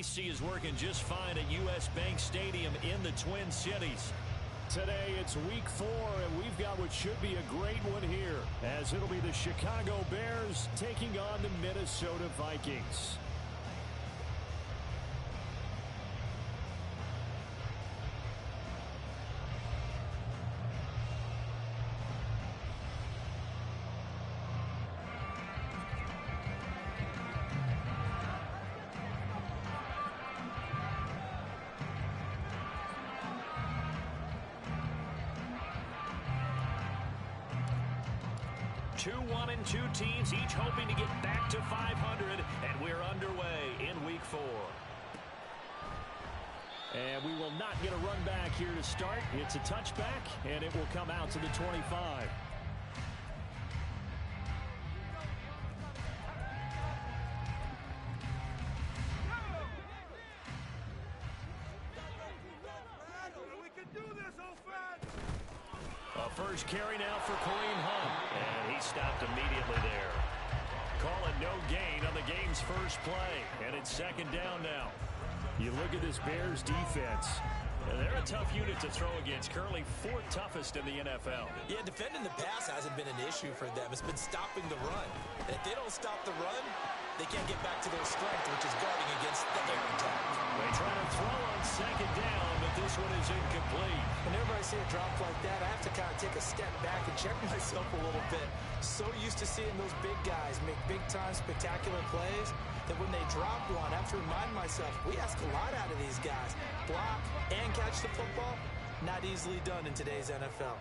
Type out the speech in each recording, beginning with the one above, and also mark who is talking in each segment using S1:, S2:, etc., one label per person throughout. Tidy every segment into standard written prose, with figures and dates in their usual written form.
S1: AC is working just fine at U.S. Bank Stadium in the Twin Cities.
S2: Today it's week 4, and we've got what should be a great one here, as it'll be the Chicago Bears taking on the Minnesota Vikings.
S1: Two teams each hoping to get back to 500, and we're underway in week 4.
S2: And we will not get a run back here to start. It's a touchback, and it will come out to the 25.
S1: First carry now for Kareem Hunt, and he stopped immediately there. Call it no gain on the game's first play, and it's second down now.
S2: You look at this Bears defense.
S1: They're a tough unit to throw against, currently 4th toughest in the NFL.
S3: Yeah, defending the pass hasn't been an issue for them. It's been stopping the run. And if they don't stop the run, they can't get back to their strength, which is guarding against the air attack.
S1: They try to throw on second down, but this one is incomplete.
S3: Whenever I see a drop like that, I have to kind of take a step back and check myself a little bit. So used to seeing those big guys make big-time spectacular plays that when they drop one, I have to remind myself, we ask a lot out of these guys. Block and catch the football, not easily done in today's NFL.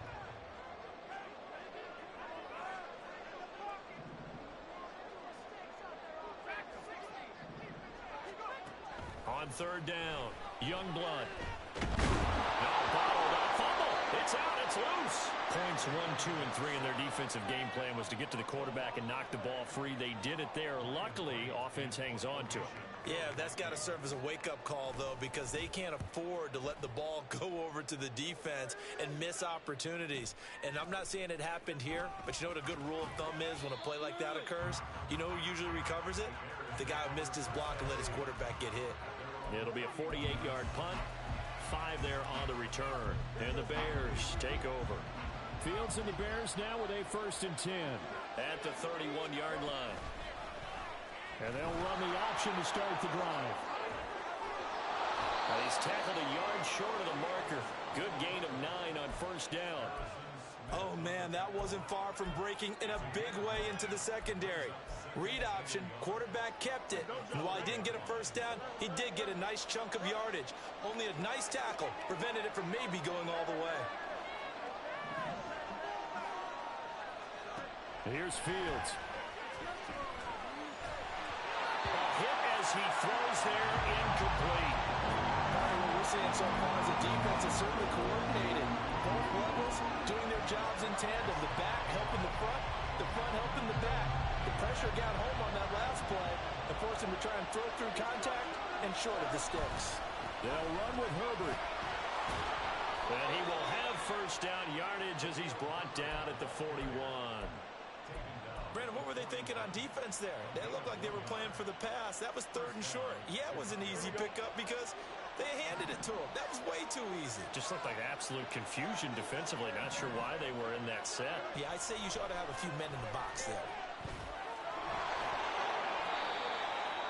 S1: On third down, Youngblood. Bottled up, fumble. It's out, it's loose. Points 1, 2, and 3 in their defensive game plan was to get to the quarterback and knock the ball free. They did it there. Luckily, offense hangs on to it.
S3: Yeah, that's got to serve as a wake-up call, though, because they can't afford to let the ball go over to the defense and miss opportunities. And I'm not saying it happened here, but you know what a good rule of thumb is when a play like that occurs? You know who usually recovers it? The guy who missed his block and let his quarterback get hit.
S1: It'll be a 48-yard punt. 5 there on the return. And the Bears take over.
S2: Fields and the Bears now with a 1st and 10.
S1: At the 31-yard line.
S2: And they'll run the option to start the drive.
S1: He's tackled a yard short of the marker. Good gain of 9 on first down.
S3: Oh, man, that wasn't far from breaking in a big way into the secondary. Read option, quarterback kept it. And while he didn't get a first down, he did get a nice chunk of yardage. Only a nice tackle prevented it from maybe going all the way.
S2: Here's Fields.
S1: A hit as he throws there, incomplete.
S3: What we're seeing so far is the defense is certainly coordinated. Both levels doing their jobs in tandem. The back helping the front helping the back. The pressure got home on that last play and forced him to try and throw through contact and short of the sticks.
S2: They'll run with Herbert.
S1: And he will have first down yardage as he's brought down at the 41.
S3: Brandon, what were they thinking on defense there? They looked like they were playing for the pass. That was 3rd and short. Yeah, it was an easy pickup because they handed it to him. That was way too easy.
S1: Just looked like absolute confusion defensively. Not sure why they were in that set.
S3: Yeah, I'd say you ought to have a few men in the box there.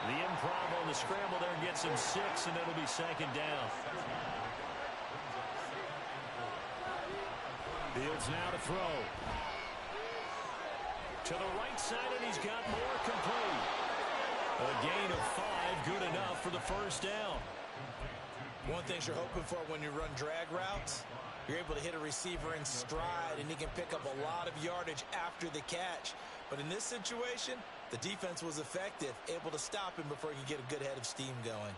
S1: The improv on the scramble there gets him 6, and it'll be second down.
S2: Fields now to throw.
S1: To the right side, and he's got more complete. A gain of 5, good enough for the first down.
S3: One thing you're hoping for when you run drag routes, you're able to hit a receiver in stride, and he can pick up a lot of yardage after the catch. But in this situation, the defense was effective, able to stop him before he could get a good head of steam going.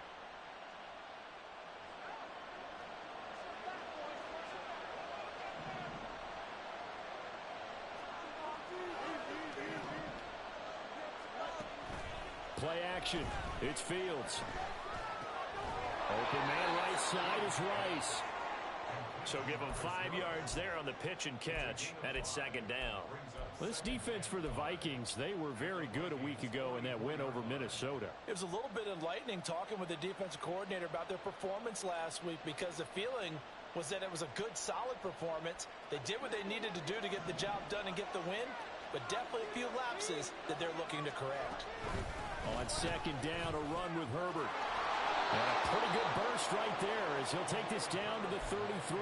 S2: Play action. It's Fields. Open man right side is Rice.
S1: So give them 5 yards there on the pitch and catch, and it's second down.
S2: Well, this defense for the Vikings, they were very good a week ago in that win over Minnesota.
S3: It was a little bit enlightening talking with the defensive coordinator about their performance last week, because the feeling was that it was a good, solid performance. They did what they needed to do to get the job done and get the win, but definitely a few lapses that they're looking to correct.
S2: On second down, a run with Herbert. And a pretty good burst right there as he'll take this down to the 33.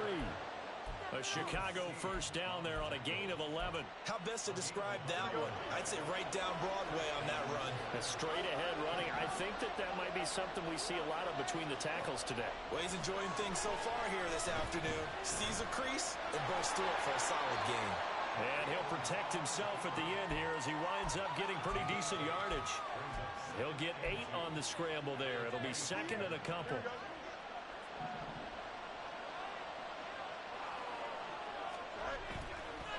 S1: A Chicago first down there on a gain of 11.
S3: How best to describe that one? I'd say right down Broadway on that run.
S1: A straight-ahead running. I think that might be something we see a lot of between the tackles today.
S3: Well, he's enjoying things so far here this afternoon. Sees a crease and bursts through it for a solid gain.
S1: And he'll protect himself at the end here as he winds up getting pretty decent yardage. He'll get 8 on the scramble there. It'll be second and a couple.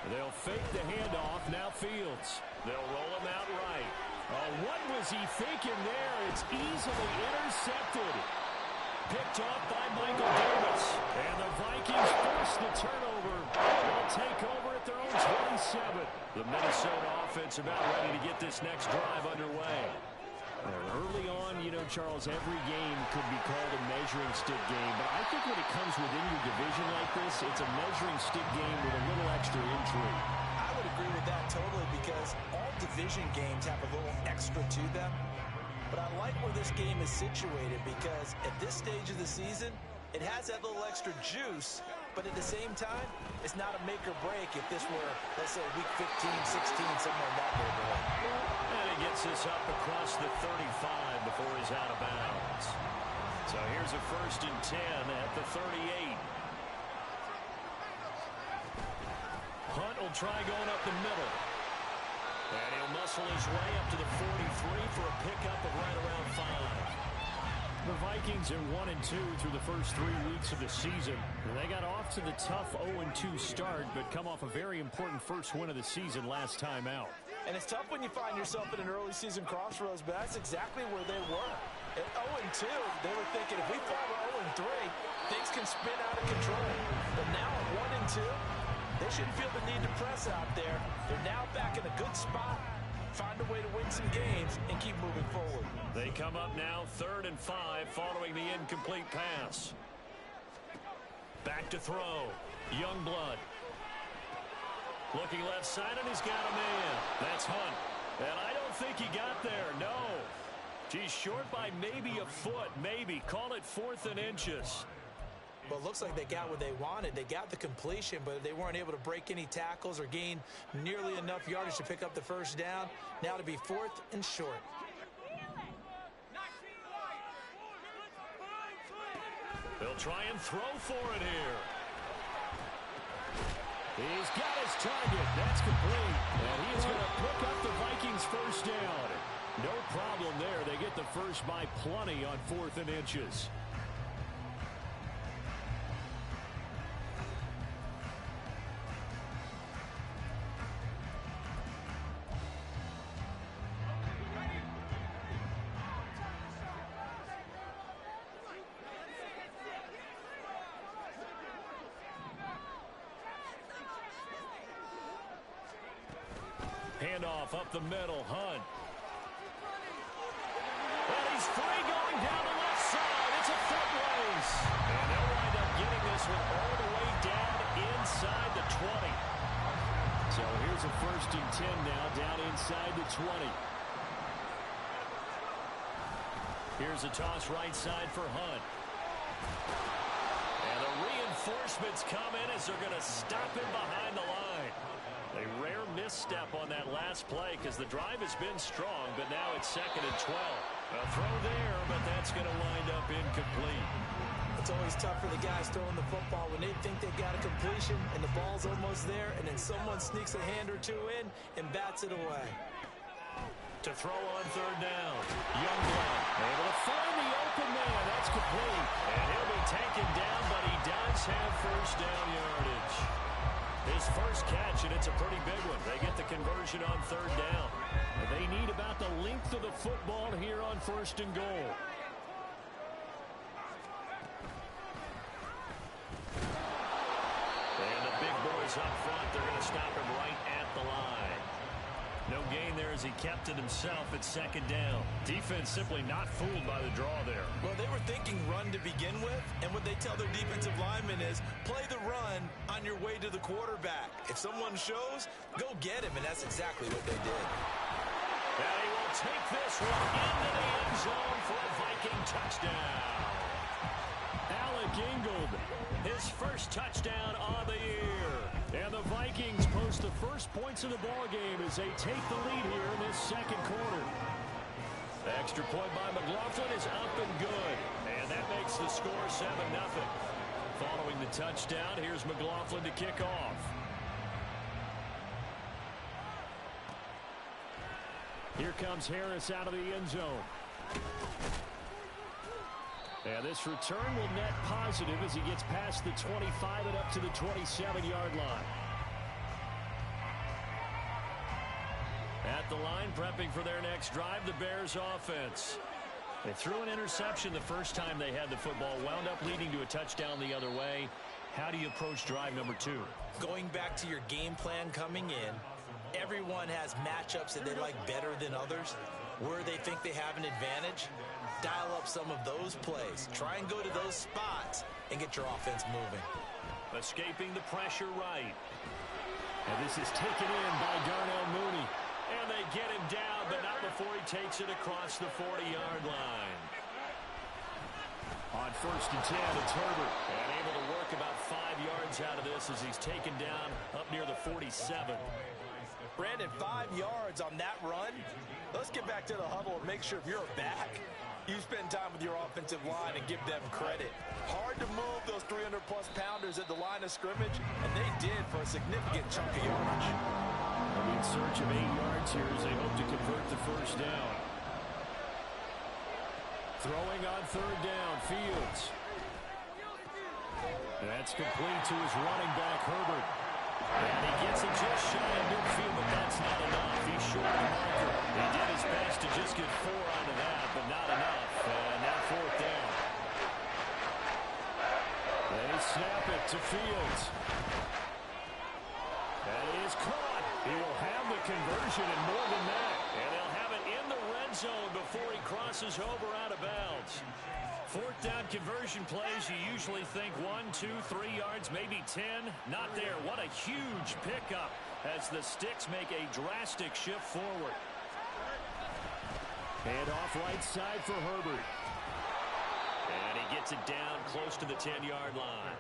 S2: They'll fake the handoff. Now Fields.
S1: They'll roll him out right.
S2: Oh, what was he thinking there? It's easily intercepted. Picked off by Michael Davis. And the Vikings force the turnover. They'll take over at their own 27.
S1: The Minnesota offense about ready to get this next drive underway.
S2: Early on, you know, Charles, every game could be called a measuring stick game. But I think when it comes within your division like this, it's a measuring stick game with a little extra intrigue.
S3: I would agree with that totally, because all division games have a little extra to them. But I like where this game is situated, because at this stage of the season, it has that little extra juice. But at the same time, it's not a make or break if this were, let's say, week 15, 16, somewhere in that neighborhood.
S1: And he gets this up across the 35 before he's out of bounds. So here's a 1st and 10 at the 38. Hunt will try going up the middle. And he'll muscle his way up to the 43 for a pickup of right around 5.
S2: The Vikings are 1-2 through the first 3 weeks of the season. They got off to the tough 0-2 start, but come off a very important first win of the season last time out.
S3: And it's tough when you find yourself at an early season crossroads, but that's exactly where they were. At 0-2, they were thinking, if we fall to 0-3, things can spin out of control. But now at 1-2, they shouldn't feel the need to press out there. They're now back in a good spot. Find a way to win some games and keep moving forward.
S1: They come up now 3rd and 5 following the incomplete pass. Back to throw. Youngblood. Looking left side, and he's got a man. That's Hunt. And I don't think he got there, no. He's short by maybe a foot, maybe. Call it 4th and inches.
S3: But it looks like they got what they wanted. They got the completion, but they weren't able to break any tackles or gain nearly enough yardage to pick up the first down. Now to be 4th and short.
S1: They'll try and throw for it here.
S2: He's got his target. That's complete. And he is going to pick up the Vikings first down. No problem there. They get the first by plenty on 4th and inches.
S1: Handoff up the middle, Hunt. And he's free going down the left side. It's a foot race. And they'll wind up getting this one all the way down inside the 20.
S2: So here's a 1st and 10 now, down inside the 20.
S1: Here's a toss right side for Hunt. And the reinforcements come in as they're going to stop him behind the line. A rare misstep on that last play because the drive has been strong, but now it's 2nd and 12. A throw there, but that's going to wind up incomplete.
S3: It's always tough for the guys throwing the football when they think they've got a completion and the ball's almost there, and then someone sneaks a hand or two in and bats it away.
S1: To throw on 3rd down. Youngblood able to find the open man. That's complete. And he'll be taken down, but he does have first down yardage. His first catch, and it's a pretty big one. They get the conversion on 3rd down.
S2: They need about the length of the football here on 1st and goal.
S1: is up front. They're going to stop him right at the line. No gain there as he kept it himself at second down. Defense simply not fooled by the draw there.
S3: Well, they were thinking run to begin with, and what they tell their defensive linemen is play the run on your way to the quarterback. If someone shows, go get him, and that's exactly what they did.
S1: And he will take this one into the end zone for a Viking touchdown.
S2: Alec Ingold,
S1: his first touchdown of the year.
S2: And the Vikings post the first points of the ball game as they take the lead here in this second quarter.
S1: The extra point by McLaughlin is up and good. And that makes the score 7-0. Following the touchdown, here's McLaughlin to kick off.
S2: Here comes Harris out of the end zone. And this return will net positive as he gets past the 25 and up to the 27-yard line.
S1: At the line, prepping for their next drive, the Bears offense. They threw an interception the first time they had the football, wound up leading to a touchdown the other way. How do you approach drive number 2?
S3: Going back to your game plan coming in, everyone has matchups that they like better than others. Where they think they have an advantage, dial up some of those plays. Try and go to those spots and get your offense moving.
S1: Escaping the pressure right.
S2: And this is taken in by Darnell Mooney.
S1: And they get him down, but not before he takes it across the 40-yard line.
S2: On 1st and 10, it's Herbert.
S1: And able to work about 5 yards out of this as he's taken down up near the 47.
S3: Brandon, 5 yards on that run. Let's get back to the huddle and make sure if you're a back, you spend time with your offensive line and give them credit. Hard to move those 300-plus pounders at the line of scrimmage, and they did for a significant chunk of yardage.
S2: They'll be in search of 8 yards here as they hope to convert the first down. Throwing on 3rd down, Fields. That's complete to his running back, Herbert.
S1: And he gets it just shy of midfield, but that's not enough. He's short of the marker. He did his best to just get 4 out of that, but not enough. And now 4th down.
S2: They snap it to Fields. That is caught. He will have the conversion and more than that.
S1: And they'll have it in the red zone before he crosses over out of bounds. 4th down conversion plays, you usually think 1, 2, 3 yards, maybe 10. Not there. What a huge pickup as the Sticks make a drastic shift forward.
S2: And off right side for Herbert.
S1: And he gets it down close to the 10-yard line.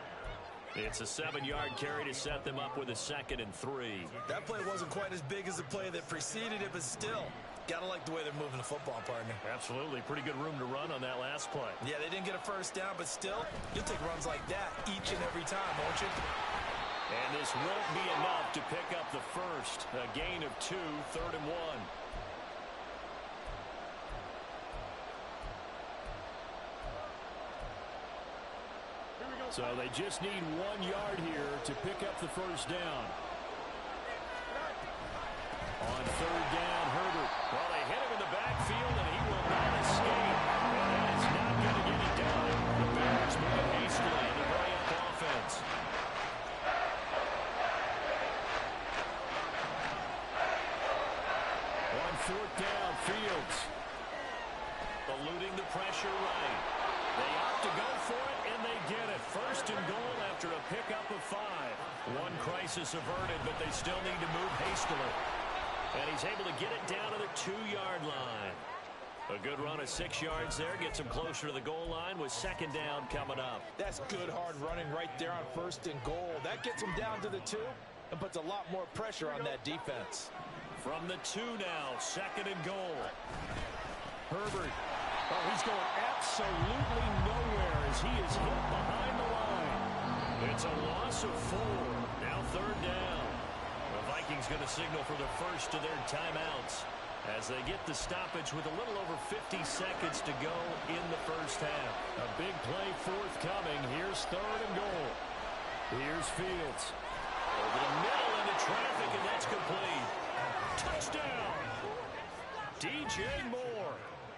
S1: It's a 7-yard carry to set them up with a 2nd and 3.
S3: That play wasn't quite as big as the play that preceded it, but still, gotta like the way they're moving the football, partner.
S1: Absolutely. Pretty good room to run on that last play.
S3: Yeah, they didn't get a first down, but still, you'll take runs like that each and every time, won't you?
S1: And this won't be enough to pick up the first. A gain of 2, 3rd and 1.
S2: So they just need 1 yard here to pick up the first down. On 3rd down, Herbert.
S1: Well, they hit him in the backfield, and he will not escape. And that is not going to get it done. The Bears move hastily in the brilliant offense.
S2: On 4th down, Fields.
S1: Eluding the pressure right. They opt to go for it, and they get it. 1st and goal after a pickup of 5. One crisis averted, but they still need to move hastily. And he's able to get it down to the 2-yard line. A good run of 6 yards there. Gets him closer to the goal line with 2nd down coming up.
S3: That's good hard running right there on 1st and goal. That gets him down to the 2 and puts a lot more pressure on that defense.
S1: From the 2 now, 2nd and goal.
S2: Herbert. Oh, he's going absolutely nowhere as he is hit behind the line.
S1: It's a loss of 4. Now 3rd down. The Vikings going to signal for the first of their timeouts as they get the stoppage with a little over 50 seconds to go in the first half.
S2: A big play forthcoming. Here's 3rd and goal. Here's Fields.
S1: Over the middle into traffic, and that's complete. Touchdown! DJ Moore.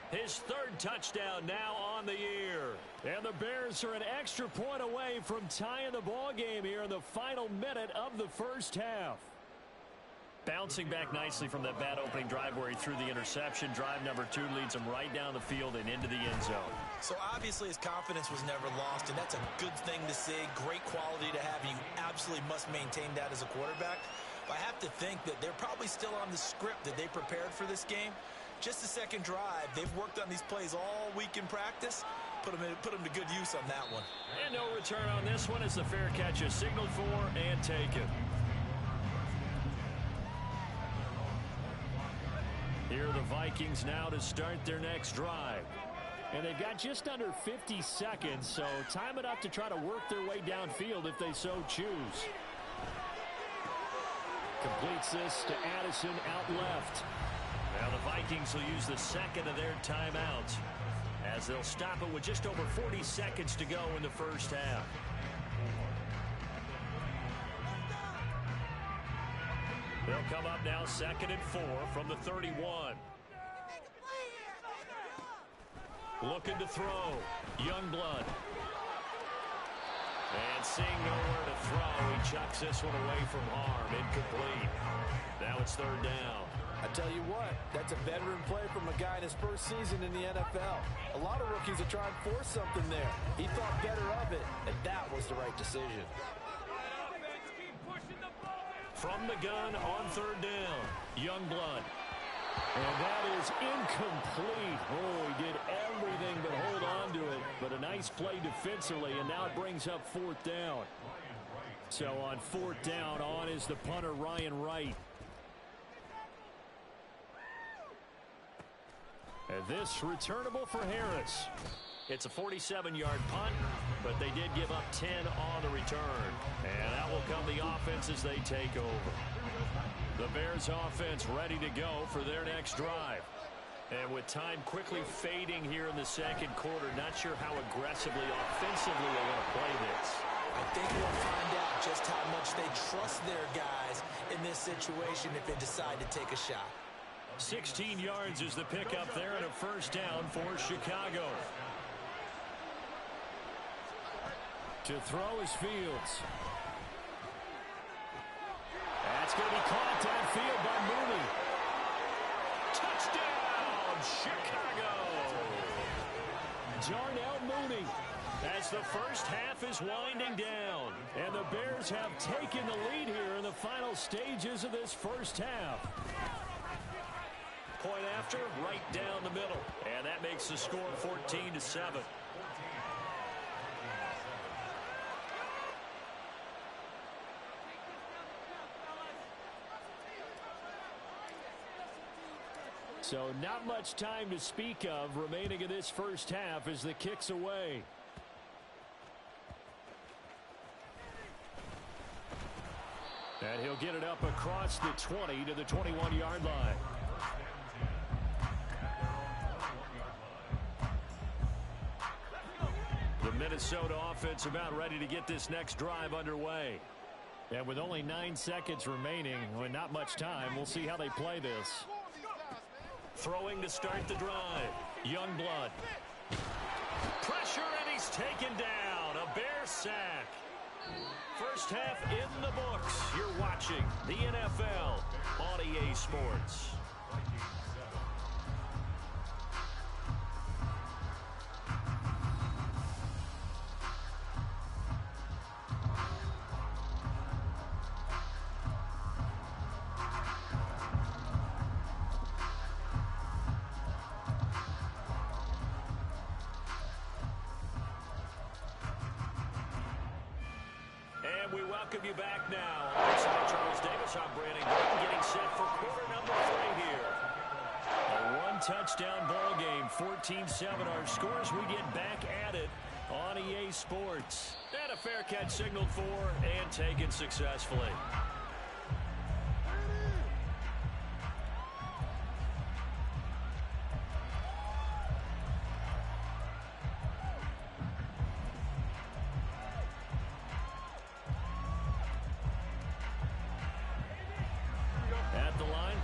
S1: His 3rd touchdown now on the year.
S2: And the Bears are an extra point away from tying the ball game here in the final minute of the first half.
S1: Bouncing back nicely from that bad opening drive where he threw the interception. Drive number 2 leads him right down the field and into the end zone.
S3: So obviously his confidence was never lost, and that's a good thing to see. Great quality to have, and you absolutely must maintain that as a quarterback. But I have to think that they're probably still on the script that they prepared for this game. Just the second drive. They've worked on these plays all week in practice. Put them to good use on that one.
S1: And no return on this one as the fair catch is signaled for and taken. Here are the Vikings now to start their next drive.
S2: And they've got just under 50 seconds, so time enough to try to work their way downfield if they so choose. Completes this to Addison out left.
S1: Now the Vikings will use the second of their timeouts as they'll stop it with just over 40 seconds to go in the first half. They'll come up now 2nd and 4 from the 31. Looking to throw. Youngblood. And seeing nowhere to throw, he chucks this one away from harm. Incomplete. Now it's 3rd down.
S3: I tell you what, that's a veteran play from a guy in his first season in the NFL. A lot of rookies are trying to force something there. He thought better of it, and that was the right decision.
S1: From the gun on 3rd down, Youngblood.
S2: And that is incomplete. Oh, he did everything but hold on to it. But a nice play defensively, and now it brings up 4th down. So on 4th down, on is the punter, Ryan Wright. And this returnable for Harris.
S1: It's a 47-yard punt, but they did give up 10 on the return. And out will come the offense as they take over. The Bears offense ready to go for their next drive. And with time quickly fading here in the second quarter, not sure how aggressively, offensively they're going to play this.
S3: I think we'll find out just how much they trust their guys in this situation if they decide to take a shot.
S1: 16 yards is the pickup there and a 1st down for Chicago.
S2: To throw is Fields. That's going to be caught downfield by Mooney.
S1: Touchdown, Chicago!
S2: Darnell Mooney.
S1: As the first half is winding down.
S2: And the Bears have taken the lead here in the final stages of this first half.
S1: Point after, right down the middle. And that makes the score 14-7.
S2: So not much time to speak of remaining in this first half as the kick's away. And he'll get it up across the 20 to the 21-yard line.
S1: The Minnesota offense about ready to get this next drive underway.
S2: And with only 9 seconds remaining, well, not much time, we'll see how they play this.
S1: Throwing to start the drive. Youngblood. Pressure, and he's taken down. A Bear sack. First half in the books. You're watching the NFL on EA Sports. We welcome you back now. Alongside Charles Davis, I'm Brandon Gordon, getting set for quarter number 3 here. A one-touchdown ball game, 14-7 our scores. We get back at it on EA Sports. And a fair catch signaled for and taken successfully.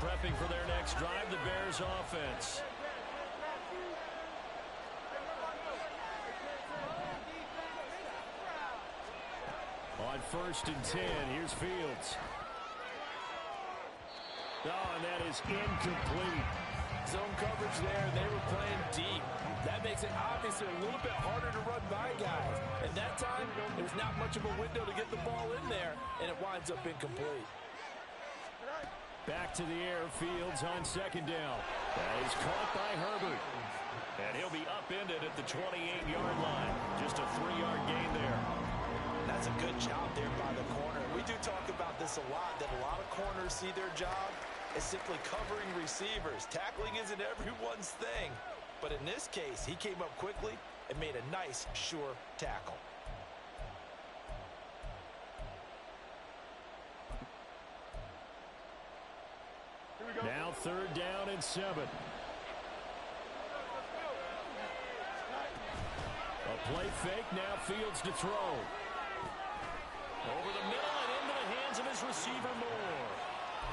S1: Prepping for their next drive, the Bears offense.
S2: on 1st and 10. Here's Fields. Oh, and that is incomplete.
S3: Zone coverage there, and they were playing deep. That makes it obviously a little bit harder to run by guys. And that time, there's not much of a window to get the ball in there, and it winds up incomplete.
S2: Back to the air, Fields on 2nd down. That is caught by Herbert.
S1: And he'll be upended at the 28-yard line. Just a 3-yard gain there.
S3: That's a good job there by the corner. We do talk about this a lot, that a lot of corners see their job as simply covering receivers. Tackling isn't everyone's thing. But in this case, he came up quickly and made a nice, sure tackle.
S2: Now 3rd down and 7. A play fake, now Fields to throw.
S1: Over the middle and into the hands of his receiver Moore.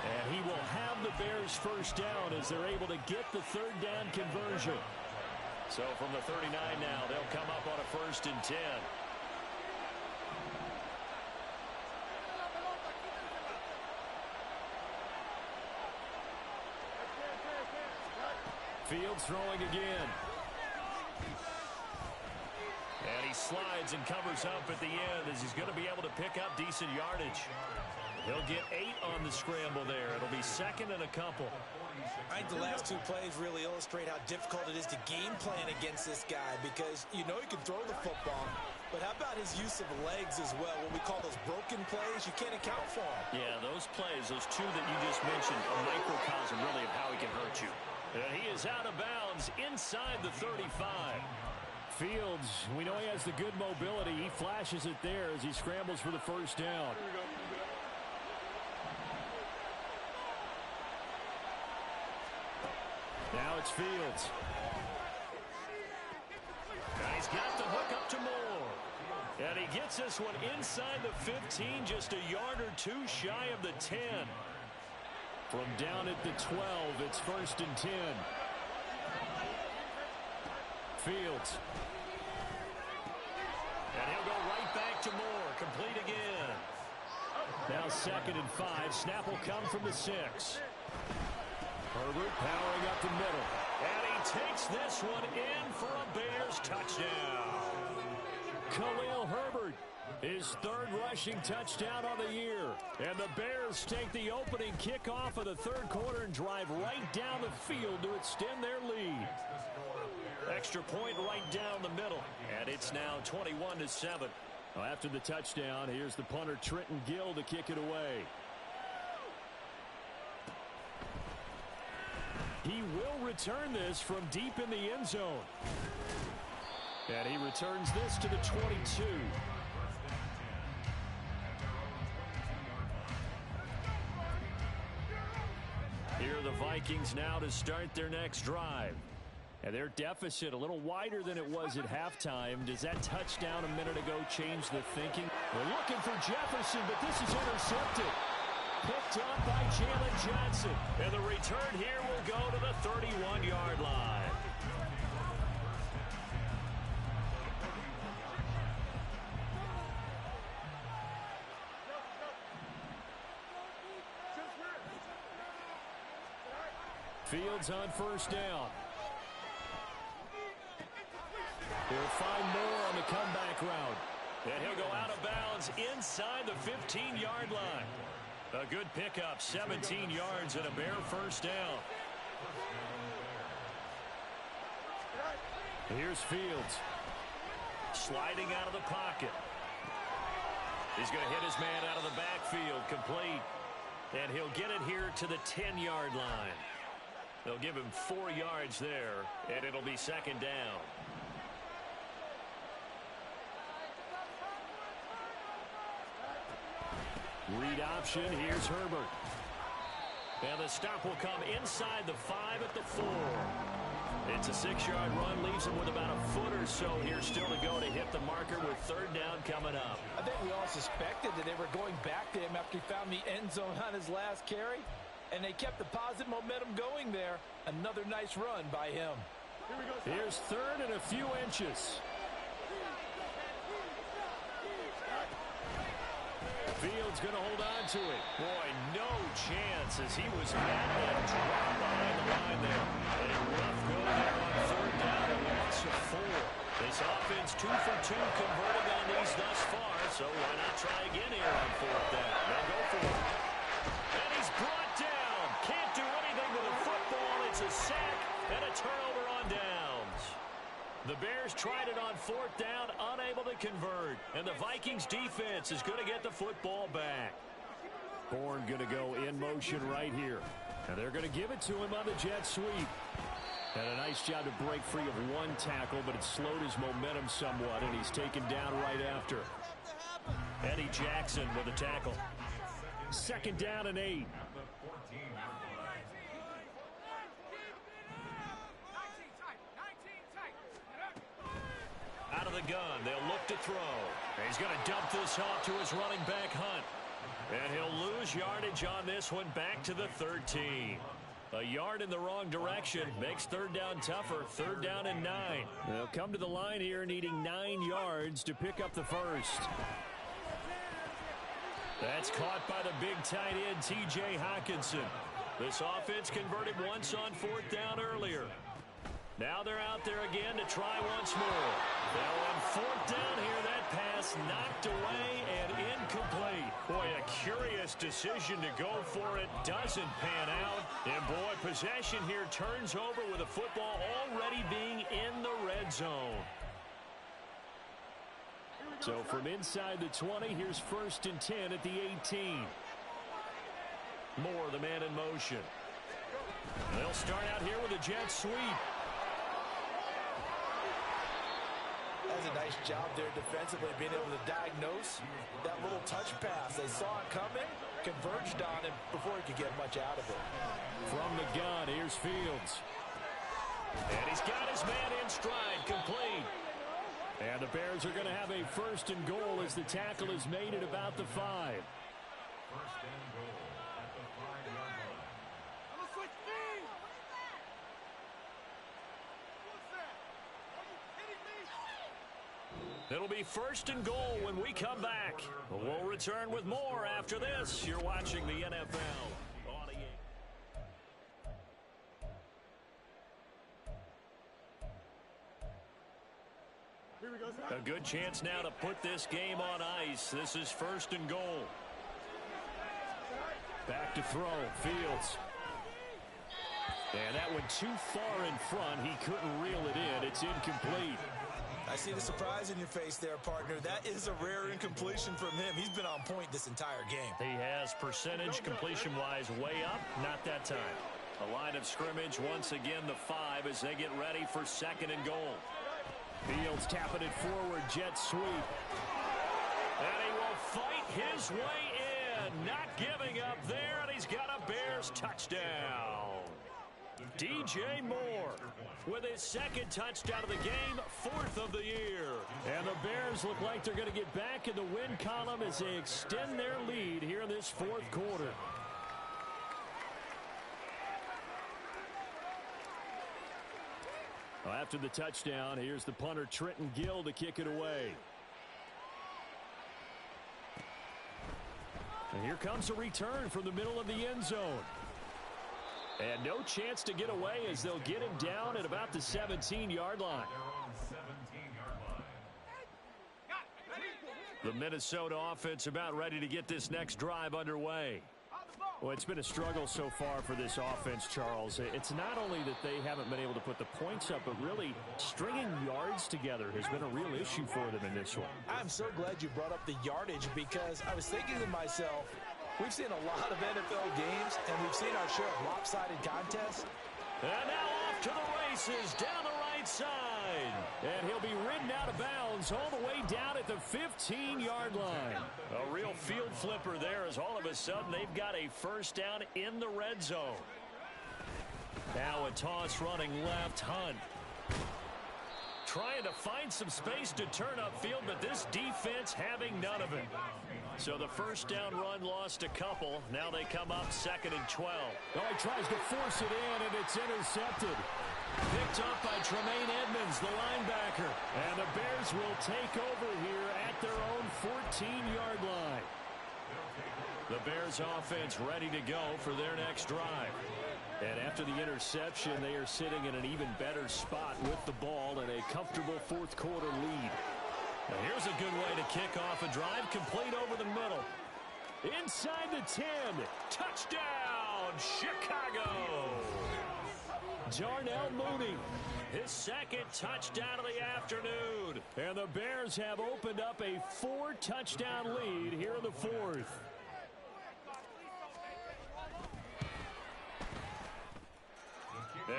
S2: And he will have the Bears 1st down as they're able to get the 3rd down conversion.
S1: So from the 39 now, they'll come up on a 1st and 10.
S2: Fields throwing again.
S1: And he slides and covers up at the end as he's going to be able to pick up decent yardage. He'll get 8 on the scramble there. It'll be 2nd and a couple.
S3: I think the last 2 plays really illustrate how difficult it is to game plan against this guy because you know he can throw the football, but how about his use of legs as well? What we call those broken plays, you can't account for them.
S1: Yeah, those plays, those 2 that you just mentioned, a microcosm really of how he can hurt you. And he is out of bounds inside the 35.
S2: Fields, we know he has the good mobility. He flashes it there as he scrambles for the 1st down. Now it's Fields.
S1: And he's got the hook up to Moore. And he gets this one inside the 15, just a yard or 2 shy of the 10.
S2: From down at the 12, it's 1st and 10. Fields.
S1: And he'll go right back to Moore. Complete again.
S2: Now 2nd and 5. Snap will come from the 6. Herbert powering up the middle.
S1: And he takes this one in for a Bears touchdown.
S2: Khalil Herbert, his 3rd rushing touchdown on the year. And the Bears take the opening kickoff of the 3rd quarter and drive right down the field to extend their lead.
S1: Extra point right down the middle. And it's now 21-7.
S2: Well, after the touchdown, here's the punter Trenton Gill to kick it away. He will return this from deep in the end zone. And he returns this to the 22. Here are the Vikings now to start their next drive. And their deficit a little wider than it was at halftime. Does that touchdown a minute ago change the thinking? We're looking for Jefferson, but this is intercepted. Picked up by Jalen Johnson.
S1: And the return here will go to the 31-yard line.
S2: Fields on 1st down. He'll find Moore on the comeback route.
S1: And he'll go out of bounds inside the 15-yard line. A good pickup, 17 yards and a Bear 1st down.
S2: Here's Fields.
S1: Sliding out of the pocket. He's going to hit his man out of the backfield, complete. And he'll get it here to the 10-yard line. They'll give him 4 yards there, and it'll be 2nd down.
S2: Read option. Here's Herbert.
S1: And the stop will come inside the 5 at the 4. It's a 6-yard run. Leaves him with about a foot or so here still to go to hit the marker with 3rd down coming up.
S3: I think we all suspected that they were going back to him after he found the end zone on his last carry. And they kept the positive momentum going there. Another nice run by him.
S2: Here's 3rd and a few inches. Fields going to hold on to it. Boy, no chance as he was mad and dropped behind the line there. A rough go there on third down, a loss of 4. This offense 2 for 2 converting on these thus far, so why not try again here on fourth down? They'll go for it. And he's brought down. Can't do anything with a football. It's a sack and a turnover on downs. The Bears tried it on fourth down, unable to convert. And the Vikings defense is going to get the football back. Bourne going to go in motion right here. And they're going to give it to him on the jet sweep. Had a nice job to break free of one tackle, but it slowed his momentum somewhat, and he's taken down right after. Eddie Jackson with a tackle. Second down and 8. Out of the gun, they'll look to throw. He's going to dump this off to his running back, Hunt. And he'll lose yardage on this one back to the 13. A yard in the wrong direction makes third down tougher. Third down and 9. They'll come to the line here needing 9 yards to pick up the first. That's caught by the big tight end, T.J. Hockenson. This offense converted once on fourth down earlier. Now they're out there again to try once more. Now on fourth down here, that pass knocked away and incomplete. Boy, a curious decision to go for it. Doesn't pan out. And boy, possession here turns over with the football already being in the red zone. So from inside the 20, here's first and 10 at the 18. Moore, the man in motion. They'll start out here with a jet sweep.
S3: Does a nice job there defensively, being able to diagnose that little touch pass. They saw it coming, converged on him before he could get much out of it.
S2: From the gun, here's Fields. And he's got his man in stride, complete. And the Bears are going to have a first and goal as the tackle is made at about the 5.
S4: First and goal at the 5-yard line.
S1: It'll be first and goal when we come back. We'll return with more after this. You're watching the NFL on EA. A good chance now to put this game on ice. This is first and goal.
S2: Back to throw, Fields. And that went too far in front. He couldn't reel it in. It's incomplete.
S3: I see the surprise in your face there, partner. That is a rare incompletion from him. He's been on point this entire game.
S1: He has percentage completion-wise way up. Not that time. A line of scrimmage once again the 5 as they get ready for second and goal.
S2: Fields tapping it forward, jet sweep.
S1: And he will fight his way in. Not giving up there, and he's got a Bears touchdown. DJ Moore with his second touchdown of the game, 4th of the year.
S2: And the Bears look like they're going to get back in the win column as they extend their lead here in this 4th quarter. Well, after the touchdown, here's the punter Trenton Gill to kick it away. And here comes a return from the middle of the end zone. And no chance to get away as they'll get him down at about the 17-yard line.
S1: The Minnesota offense about ready to get this next drive underway.
S2: Well, it's been a struggle so far for this offense, Charles. It's not only that they haven't been able to put the points up, but really stringing yards together has been a real issue for them in this one.
S3: I'm so glad you brought up the yardage because I was thinking to myself, we've seen a lot of NFL games, and we've seen our share of lopsided contests.
S1: And now off to the races down the right side.
S2: And he'll be ridden out of bounds all the way down at the 15-yard line.
S1: A real field flipper there as all of a sudden they've got a first down in the red zone. Now a toss running left, Hunt. Trying to find some space to turn upfield, but this defense having none of it. So the first down run lost a couple. Now they come up 2nd and 12.
S2: Oh, he tries to force it in, and it's intercepted.
S1: Picked up by Tremaine Edmonds, the linebacker.
S2: And the Bears will take over here at their own 14-yard line.
S1: The Bears offense ready to go for their next drive.
S2: And after the interception, they are sitting in an even better spot with the ball and a comfortable fourth quarter lead.
S1: Now here's a good way to kick off a drive, complete over the middle.
S2: Inside the 10.
S1: Touchdown, Chicago!
S2: Darnell Mooney.
S1: His second touchdown of the afternoon.
S2: And the Bears have opened up a 4-touchdown lead here in the fourth.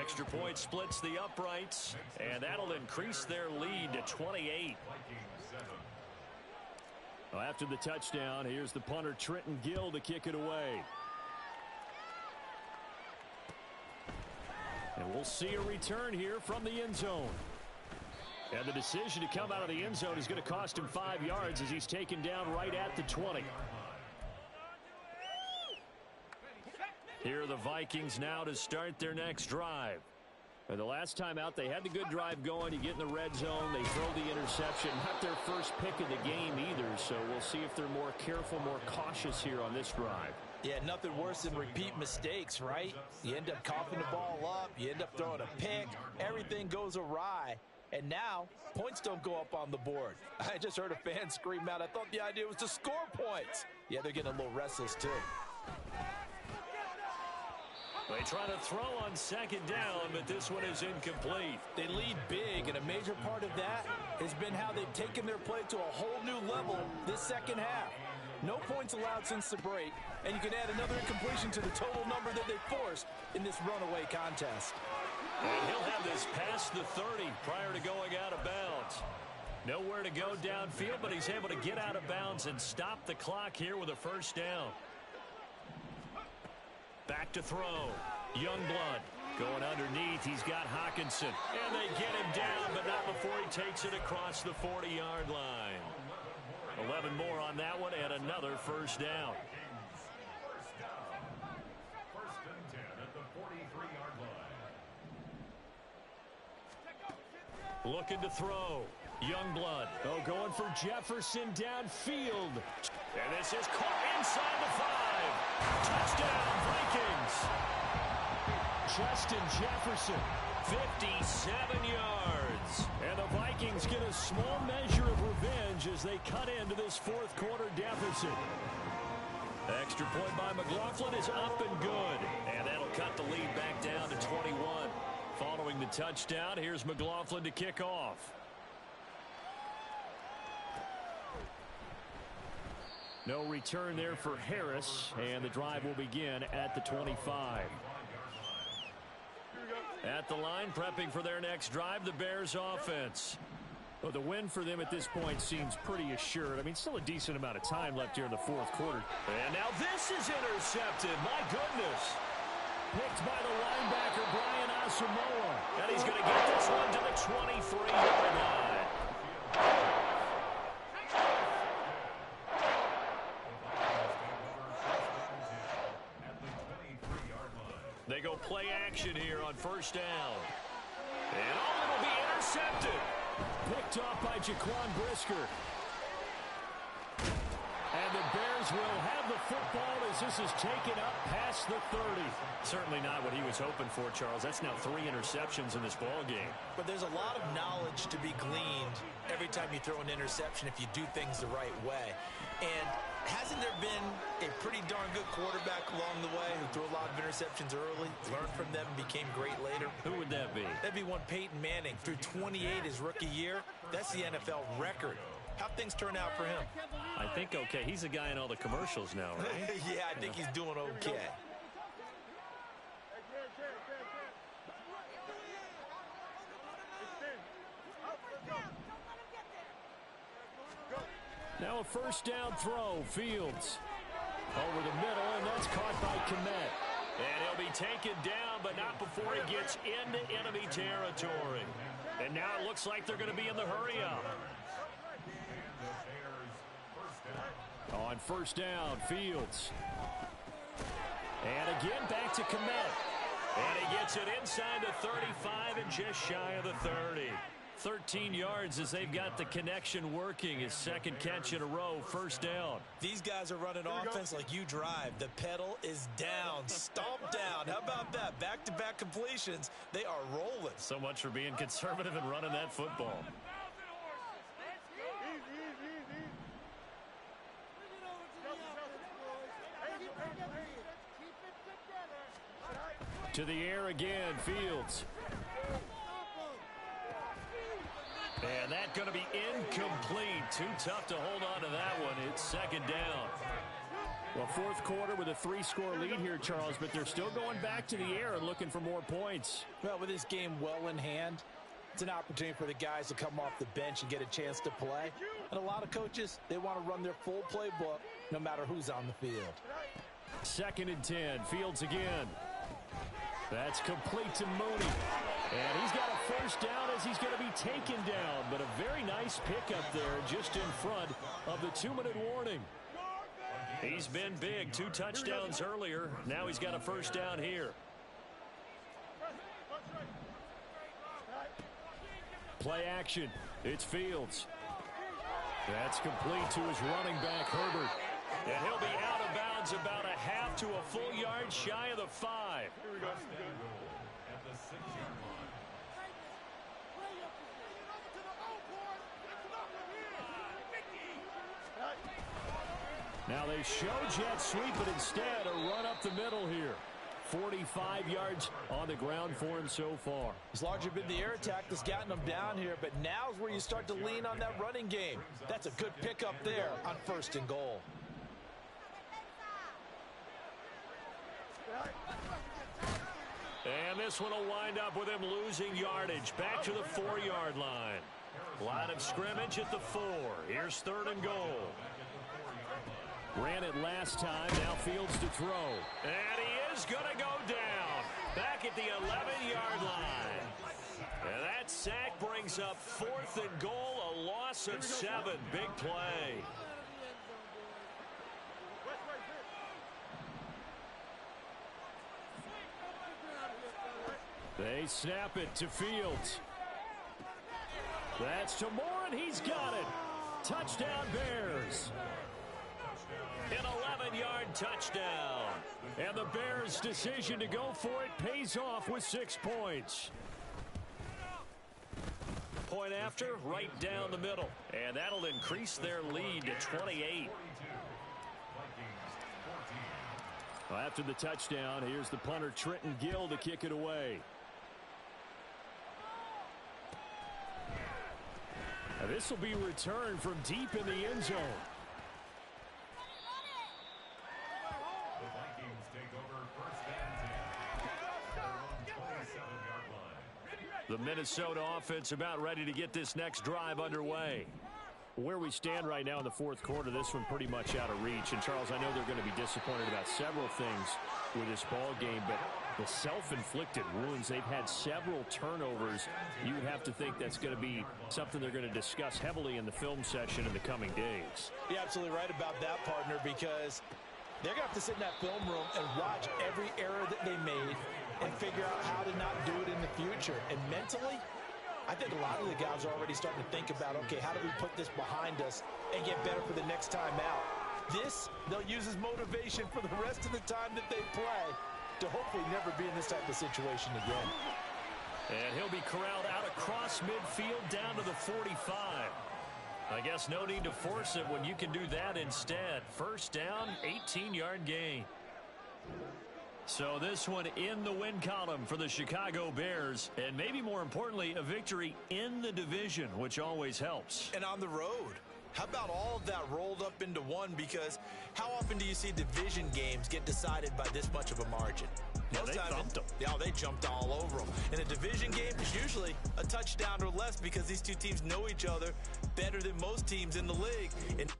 S1: Extra point splits the uprights, and that'll increase their lead to 28.
S2: Well, after the touchdown, here's the punter Trenton Gill to kick it away. And we'll see a return here from the end zone. And the decision to come out of the end zone is going to cost him 5 yards as he's taken down right at the 20.
S1: Here are the Vikings now to start their next drive.
S2: And the last time out, they had the good drive going. You get in the red zone, they throw the interception. Not their first pick of the game either, so we'll see if they're more careful, more cautious here on this drive.
S3: Yeah, nothing worse than repeat mistakes, right? You end up coughing the ball up, you end up throwing a pick, everything goes awry, and now points don't go up on the board. I just heard a fan scream out, I thought the idea was to score points. Yeah, they're getting a little restless too.
S1: They try to throw on second down, but this one is incomplete.
S3: They lead big, and a major part of that has been how they've taken their play to a whole new level this second half. No points allowed since the break, and you can add another incompletion to the total number that they forced in this runaway contest.
S1: And he'll have this past the 30 prior to going out of bounds. Nowhere to go downfield, but he's able to get out of bounds and stop the clock here with a first down. Back to throw. Youngblood going underneath. He's got Hockenson. And they get him down, but not before he takes it across the 40-yard line. 11 more on that one and another first down.
S4: First and 10 at the 43-yard line.
S1: Looking to throw. Youngblood.
S2: Oh, going for Jefferson downfield.
S1: And this is caught inside the 5. Touchdown, Vikings.
S2: Justin Jefferson.
S1: 57 yards.
S2: And the Vikings get a small measure of revenge as they cut into this fourth quarter deficit.
S1: Extra point by McLaughlin is up and good. And that'll cut the lead back down to 21. Following the touchdown, here's McLaughlin to kick off.
S2: No return there for Harris, and the drive will begin at the 25.
S1: At the line, prepping for their next drive, the Bears offense.
S2: Well, the win for them at this point seems pretty assured. I mean, still a decent amount of time left here in the fourth quarter.
S1: And now this is intercepted. My goodness.
S2: Picked by the linebacker, Brian Asamoah.
S1: And he's going to get this one to the 23-yard line. They go play action here on first down. And it'll be intercepted.
S2: Picked off by Jaquan Brisker. And the Bears will have the football as this is taken up past the 30.
S1: Certainly not what he was hoping for, Charles. That's now 3 interceptions in this ball game.
S3: But there's a lot of knowledge to be gleaned every time you throw an interception if you do things the right way. And hasn't there been a pretty darn good quarterback along the way who threw a lot of interceptions early, learned from them, and became great later?
S1: Who would that be?
S3: That'd be one Peyton Manning. Threw 28 his rookie year. That's the NFL record. How'd things turn out for him?
S1: I think okay. He's the guy in all the commercials now, right?
S3: Yeah, I think he's doing okay.
S2: Now a first down throw. Fields over the middle, and that's caught by Kmet.
S1: And he'll be taken down, but not before he gets into enemy territory. And now it looks like they're going to be in the hurry-up.
S2: On first down, Fields. And again, back to Kmet.
S1: And he gets it inside the 35 and just shy of the 30. 13 yards as they've got the connection working. His second catch in a row, first down.
S3: These guys are running offense like you drive. The pedal is down, stomp down. How about that? Back-to-back completions. They are rolling.
S1: So much for being conservative and running that football. To the air again, Fields. And that's going to be incomplete. Too tough to hold on to that one. It's second down.
S2: Well, fourth quarter with a 3-score lead here, Charles, but they're still going back to the air and looking for more points.
S3: Well, with this game well in hand, it's an opportunity for the guys to come off the bench and get a chance to play. And a lot of coaches, they want to run their full playbook no matter who's on the field.
S2: Second and 10. Fields again. That's complete to Mooney. And he's got a first down as he's going to be taken down. But a very nice pickup there just in front of the 2-minute warning.
S1: He's been big. 2 touchdowns earlier. Now he's got a first down here.
S2: Play action. It's Fields. That's complete to his running back, Herbert.
S1: And he'll be out of bounds about a half to a full yard shy of the 5.
S4: At the 6-yard line.
S2: Now they show jet sweep, but instead a run up the middle here. 45 yards on the ground for him so far.
S3: It's largely been the air attack that's gotten them down here, but now's where you start to lean on that running game. That's a good pickup there on first and goal.
S1: And this one will wind up with him losing yardage. Back to the 4-yard line. Line of scrimmage at the 4. Here's third and goal.
S2: Ran it last time. Now Fields to throw.
S1: And he is going to go down. Back at the 11-yard line. And that sack brings up fourth and goal. A loss of 7. Big play.
S2: They snap it to Fields. That's to Moore, and he's got it. Touchdown, Bears.
S1: An 11-yard touchdown.
S2: And the Bears' decision to go for it pays off with 6 points.
S1: Point after, right down the middle. And that'll increase their lead to 28.
S2: Well, after the touchdown, here's the punter, Trenton Gill, to kick it away. Now, this will be returned from deep in the end zone.
S4: The Vikings take over first and 10. They're on 27-yard line.
S1: The Minnesota offense about ready to get this next drive underway.
S2: Where we stand right now in the fourth quarter, this one pretty much out of reach. And, Charles, I know they're going to be disappointed about several things with this ball game, but the self-inflicted wounds, they've had several turnovers. You would have to think that's going to be something they're going to discuss heavily in the film session in the coming days.
S3: You're absolutely right about that, partner, because they're going to have to sit in that film room and watch every error that they made and figure out how to not do it in the future. And mentally, I think a lot of the guys are already starting to think about, okay, how do we put this behind us and get better for the next time out? This, they'll use as motivation for the rest of the time that they play to hopefully never be in this type of situation again.
S1: And he'll be corralled out across midfield down to the 45. I guess no need to force it when you can do that instead. First down, 18-yard gain. So this one in the win column for the Chicago Bears, and maybe more importantly, a victory in the division, which always helps.
S3: And on the road. How about all of that rolled up into one? Because how often do you see division games get decided by this much of a margin?
S1: Most times, thumped them.
S3: Yeah, they jumped all over them. In a division game, it's usually a touchdown or less because these two teams know each other better than most teams in the league. And